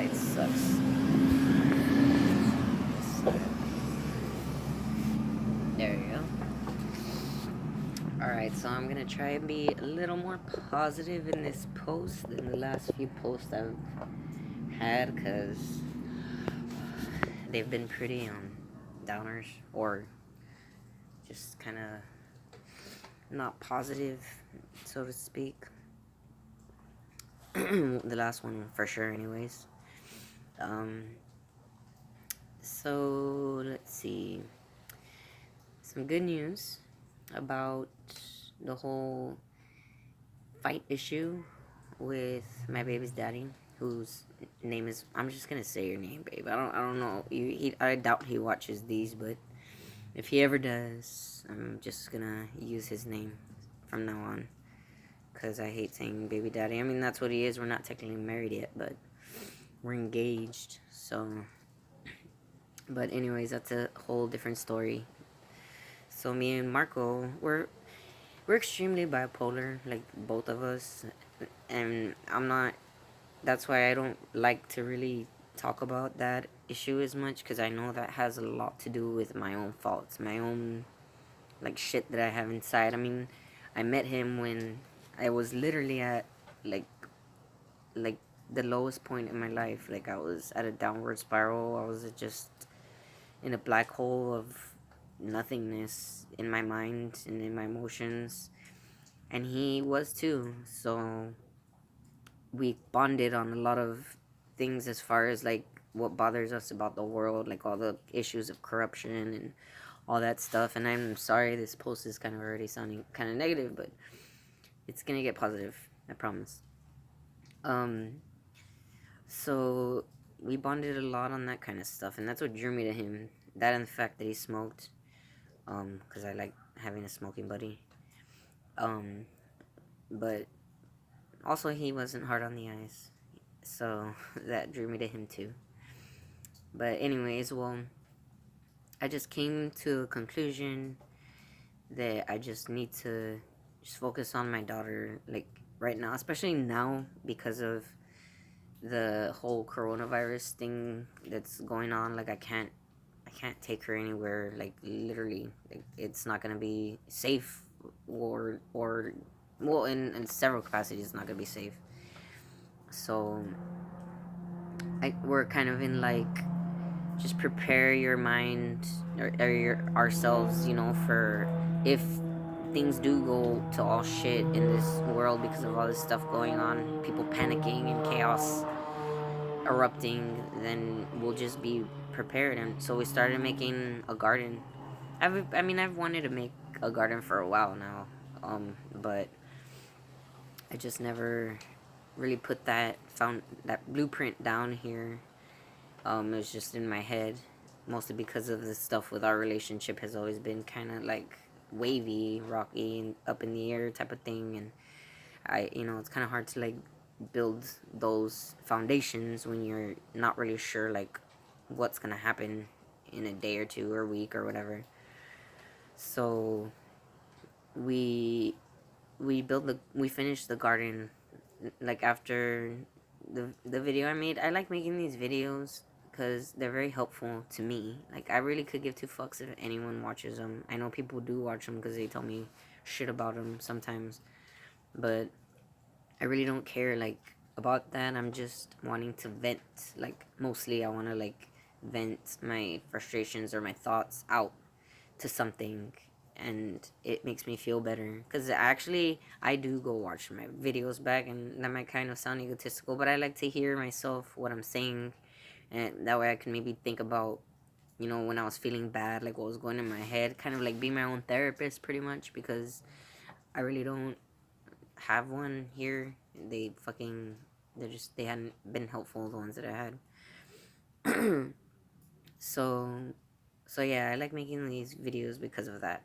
light sucks. There you go. Alright, so I'm gonna try and be a little more positive in this post than the last few posts I've had, because they've been pretty downers, or just kind of not positive, so to speak. The last one for sure, anyways. Um, so let's see. Some good news about the whole fight issue with my baby's daddy, whose name is, I'm just gonna say your name, babe. I don't know. I doubt he watches these, but if he ever does, I'm just gonna use his name from now on, because I hate saying baby daddy. I mean, that's what he is. We're not technically married yet, but we're engaged. So, but anyways, that's a whole different story. So me and Marco, we're extremely bipolar, like both of us, and I'm not. That's why I don't like to really talk about that issue as much, because I know that has a lot to do with my own faults, my own like shit that I have inside. I mean, I met him when I was literally at like like the lowest point in my life. Like, I was at a downward spiral. I was just in a black hole of nothingness in my mind and in my emotions, and he was too. So we bonded on a lot of things, as far as like what bothers us about the world, like all the issues of corruption and all that stuff. And I'm sorry, this post is kind of already sounding kind of negative, but it's gonna get positive, I promise. um so we bonded a lot on that kind of stuff, and that's what drew me to him. That and the fact that he smoked, because I like having a smoking buddy. um but also, he wasn't hard on the eyes, so that drew me to him too. But anyways, well, I just came to a conclusion that I just need to just focus on my daughter, like right now, especially now because of the whole coronavirus thing that's going on. Like, I can't take her anywhere, like literally. Like, it's not gonna be safe, or well, in several capacities it's not gonna be safe. So we're kind of in like, just prepare your mind, or ourselves, for if things do go to all shit in this world because of all this stuff going on, people panicking and chaos erupting, then we'll just be prepared. And so we started making a garden. I've wanted to make a garden for a while now, but I just never really put that blueprint down here. It was just in my head, mostly because of the stuff with our relationship has always been kind of like wavy, rocky, and up in the air type of thing. And it's kind of hard to like build those foundations when you're not really sure like what's gonna happen in a day or two or a week or whatever. So we we finished the garden, like after the video I made. I like making these videos because they're very helpful to me. Like, I really could give two fucks if anyone watches them. I know people do watch them because they tell me shit about them sometimes, but I really don't care like about that. I'm just wanting to vent. Like, mostly I want to like vent my frustrations or my thoughts out to something, and it makes me feel better. Because actually, I do go watch my videos back, and that might kind of sound egotistical, but I like to hear myself, what I'm saying, and that way I can maybe think about, when I was feeling bad, like what was going in my head, kind of like be my own therapist, pretty much, because I really don't have one here. They hadn't been helpful, the ones that I had. so, so yeah, I like making these videos because of that.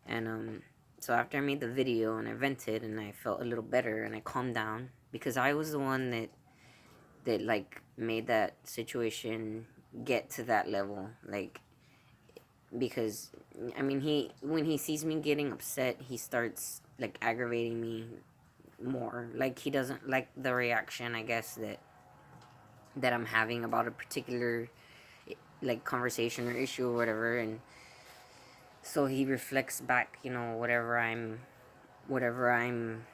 And so after I made the video and I vented and I felt a little better and I calmed down, because I was the one that like made that situation get to that level. Like, because I mean, he when he sees me getting upset, he starts like aggravating me more. Like, he doesn't like the reaction, I guess, that that I'm having about a particular like conversation or issue or whatever. And so he reflects back, whatever I'm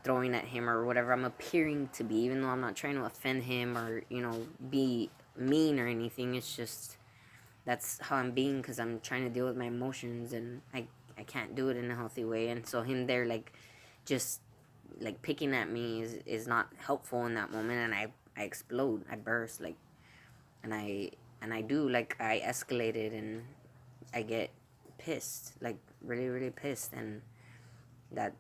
throwing at him, or whatever I'm appearing to be, even though I'm not trying to offend him or be mean or anything. It's just that's how I'm being, because I'm trying to deal with my emotions, and I can't do it in a healthy way. And so him there, like, just like picking at me is not helpful in that moment. And I explode, I burst, like, and I do, like, I escalated, and I get pissed, like really really pissed. And that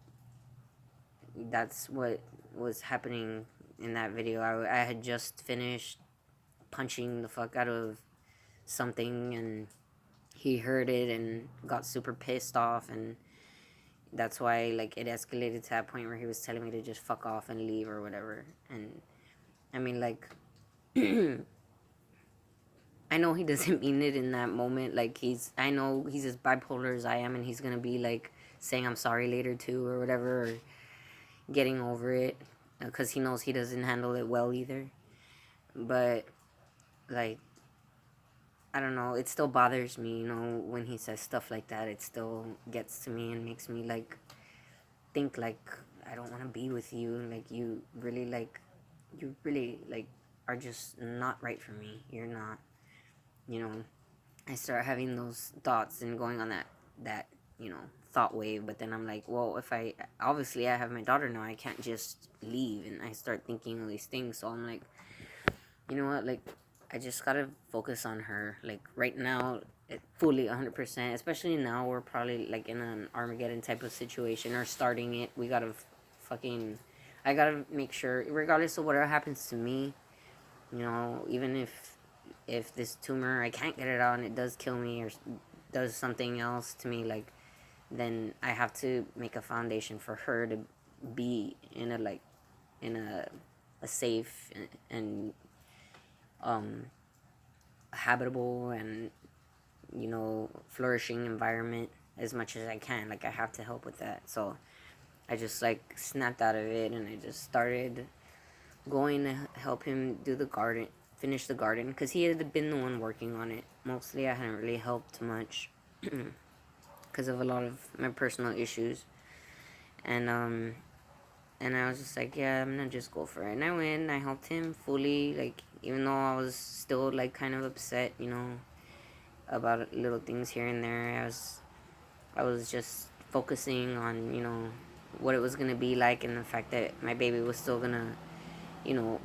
that's what was happening in that video. I had just finished punching the fuck out of something, and he heard it and got super pissed off. And that's why, like, it escalated to that point where he was telling me to just fuck off and leave or whatever. And I mean, like, I know he doesn't mean it in that moment. Like, I know he's as bipolar as I am, and he's gonna be like saying I'm sorry later too or whatever, or getting over it, because he knows he doesn't handle it well either. But, like, I don't know, it still bothers me, when he says stuff like that. It still gets to me and makes me, like, think, like, I don't want to be with you. Like, you really, like, are just not right for me. You're not, you know. I start having those thoughts and going on that, thought wave. But then I'm like, well, obviously I have my daughter now, I can't just leave. And I start thinking all these things. So I'm like, you know what, like, I just gotta focus on her, like, right now, fully 100%. Especially now, we're probably like in an Armageddon type of situation, or starting it. We gotta fucking, I gotta make sure, regardless of whatever happens to me, even if this tumor, I can't get it out and it does kill me, or does something else to me, like, then I have to make a foundation for her to be in a, like, in a safe and um habitable and flourishing environment as much as I can. Like, I have to help with that. So I just, like, snapped out of it, and I just started going to help him do the garden, finish the garden, because he had been the one working on it. Mostly I hadn't really helped much because of a lot of my personal issues. And I was just like, yeah, I'm gonna just go for it. And I went and I helped him fully, like, even though I was still, like, kind of upset, about little things here and there. I was just focusing on, what it was gonna be like, and the fact that my baby was still gonna, you know,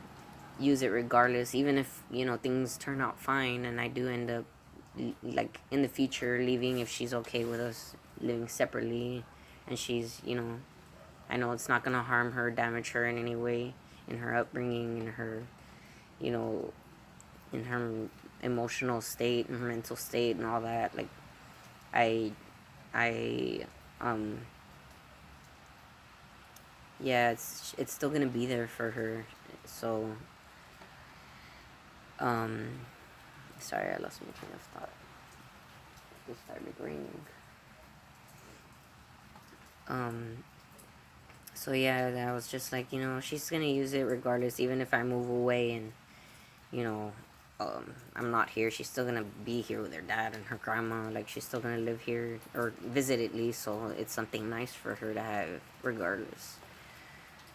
use it regardless, even if, things turn out fine, and I do end up, like, in the future leaving, if she's okay with us living separately, and she's, I know it's not gonna harm her, damage her in any way, in her upbringing, in her, you know, in her emotional state, and her mental state, and all that. Like, I, I, um, yeah, it's still gonna be there for her. So, um, sorry, I lost my train of thought. It started raining. Um, so yeah, I was just like, she's gonna use it regardless, even if I move away, and you know, I'm not here. She's still gonna be here with her dad and her grandma. Like, she's still gonna live here, or visit at least. So it's something nice for her to have, regardless.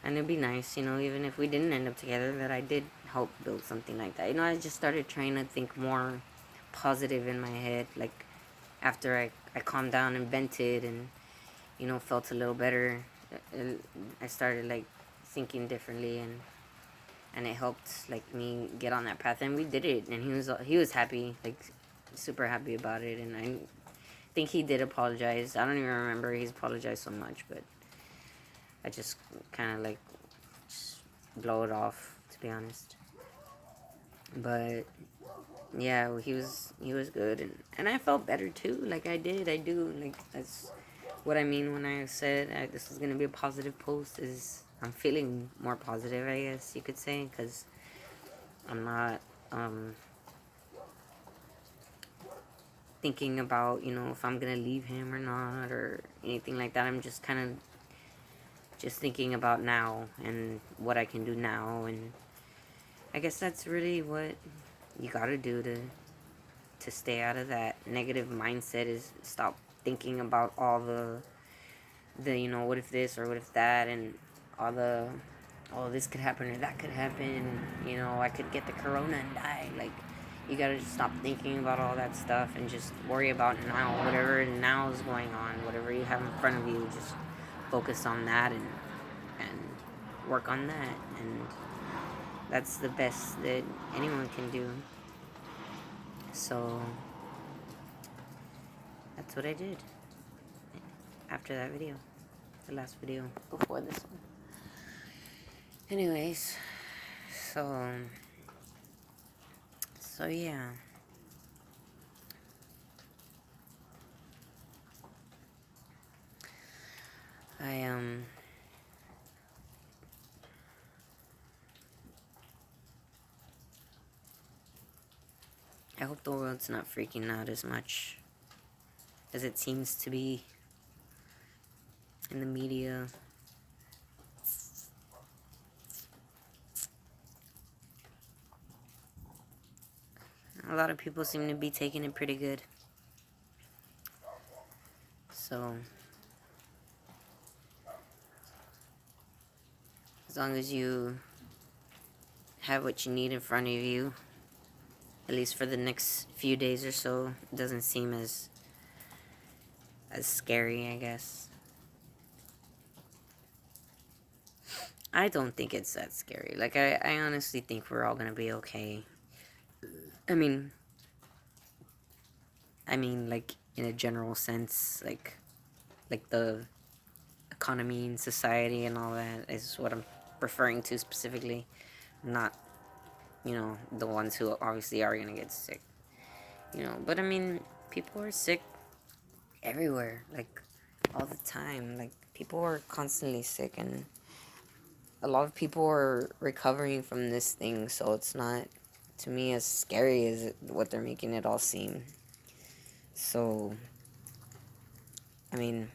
And it'd be nice, even if we didn't end up together, that I did help build something like that. I just started trying to think more positive in my head. Like, after I calmed down and vented, and felt a little better, I started, like, thinking differently, and it helped, like, me get on that path. And we did it, and he was happy, like, super happy about it. And I think he did apologize. I don't even remember he's apologized so much, but I just kind of, like, just blow it off, to be honest. But yeah, he was good, and I felt better too. Like, I do, like, that's what I mean when I said this is gonna be a positive post. Is I'm feeling more positive, I guess you could say, because I'm not thinking about, if I'm gonna leave him or not, or anything like that. I'm just kind of just thinking about now, and what I can do now, and I guess that's really what you gotta do to stay out of that negative mindset, is stop thinking about all the what if this or what if that, and all the, oh, this could happen or that could happen, I could get the corona and die. Like, you gotta just stop thinking about all that stuff and just worry about now. Whatever now is going on, whatever you have in front of you, just focus on that, and work on that. And that's the best that anyone can do. So that's what I did after that video, the last video before this one. Anyways, so yeah. I hope the world's not freaking out as much as it seems to be in the media. A lot of people seem to be taking it pretty good. So, as long as you have what you need in front of you, at least for the next few days or so, it doesn't seem as scary, I guess. I don't think it's that scary. Like, I honestly think we're all gonna be okay. I mean, like, in a general sense, like the economy and society and all that is what I'm referring to specifically. Not, the ones who obviously are gonna get sick. But I mean, people are sick everywhere, like, all the time. Like, people are constantly sick, and a lot of people are recovering from this thing, so it's not, to me, as scary as what they're making it all seem. So, I mean,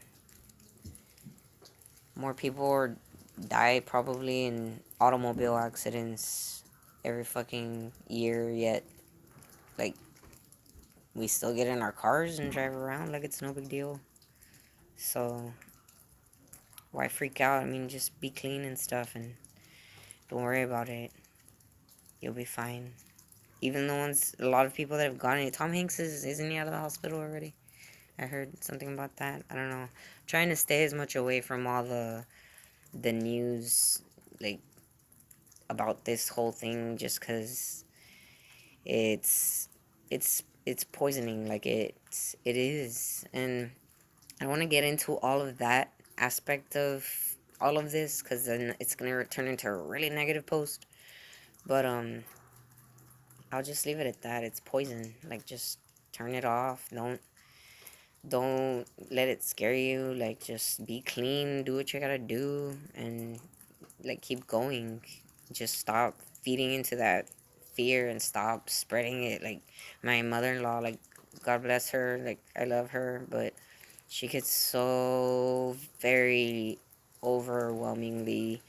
more people die probably in automobile accidents every fucking year, yet, like, we still get in our cars and drive around like it's no big deal. So, why freak out? I mean, just be clean and stuff, and don't worry about it. You'll be fine. Even the ones, a lot of people that have gotten it. Tom Hanks isn't he out of the hospital already? I heard something about that. I don't know. I'm trying to stay as much away from all the news, like, about this whole thing, just because it's poisoning. Like, it is. And I want to get into all of that aspect of all of this, because then it's gonna turn into a really negative post. But I'll just leave it at that. It's poison. Like, just turn it off. Don't let it scare you. Like, just be clean, do what you gotta do, and, like, keep going. Just stop feeding into that fear and stop spreading it. Like, my mother-in-law, like, God bless her, like, I love her, but she gets so very overwhelmingly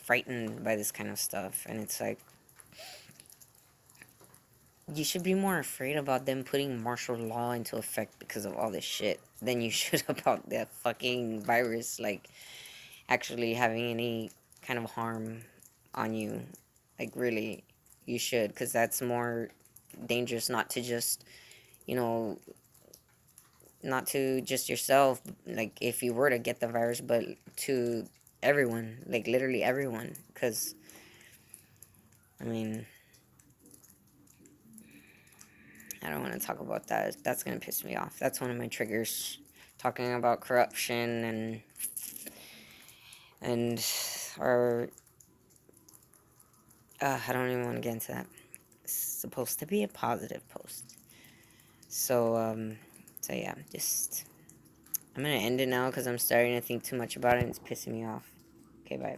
frightened by this kind of stuff, and it's like, you should be more afraid about them putting martial law into effect because of all this shit than you should about that fucking virus, like, actually having any kind of harm on you. Like, really, you should, because that's more dangerous, not to just, not to just yourself, like, if you were to get the virus, but to everyone, like, literally everyone, because, I mean, I don't want to talk about that. That's going to piss me off. That's one of my triggers. Talking about corruption and or I don't even want to get into that. It's supposed to be a positive post. So yeah, I'm going to end it now because I'm starting to think too much about it and it's pissing me off. Okay, bye.